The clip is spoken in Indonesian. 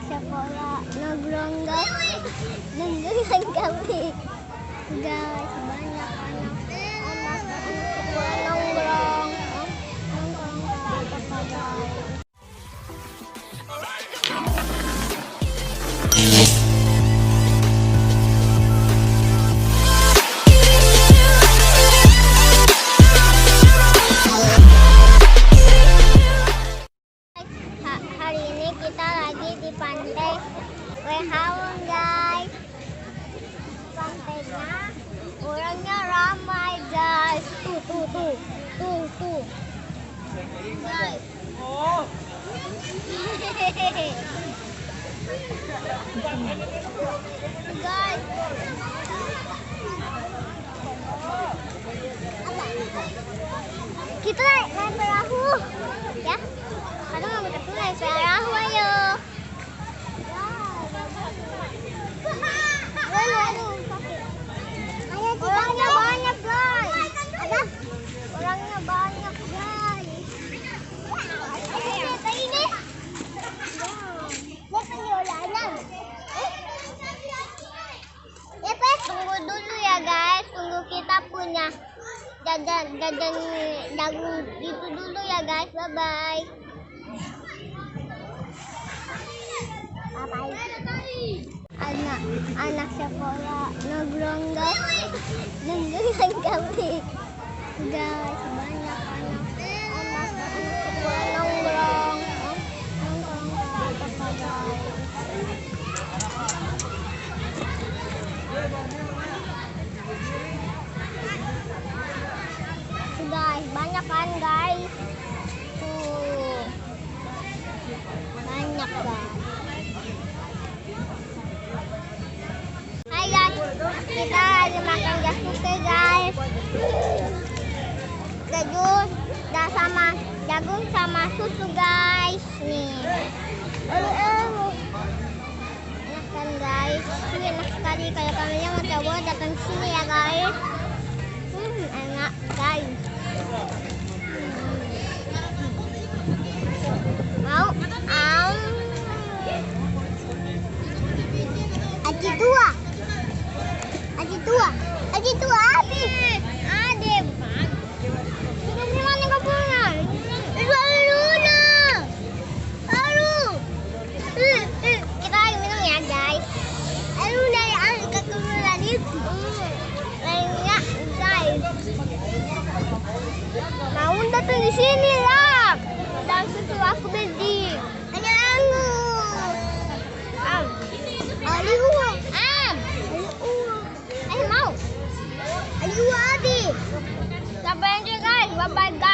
sekolah nongkrong guys, nongkrong kami guys, banyak anak sekolah nongkrong guys. Hari ini kita lagi di pantai Wehaun guys. Pantainya orangnya ramai guys. Tuh guys. Guys. Kita naik perahu ya. Kadang mau kita naik perahu ayo. Orangnya banyak guys. Ada orangnya banyak guys. Ini penjualan. Tunggu dulu ya guys. Tunggu kita punya jajan jagung itu dulu ya guys. Bye bye. Anak sekolah nongkrong guys, nongkrong kami guys, banyak anak sekolah nongkrong guys. Guys, banyak kan guys, tuh banyak guys. Hai guys, kita lagi makan jagung guys. Jagung sama susu guys. Nih. Enak kan guys? Ini enak sekali. Kalau kalian mau coba datang sini ya guys. Enak guys. Mau? Aji tua, Adib. Gimana kau punya? Kita lagi minum ya guys. Dari angkat kemudian itu. Lainnya guys. Mau datang di sini lah. Dan susu aku beli. Ada anggur. Mau. Ayo Adi. Sampai guys. Bye bye guys.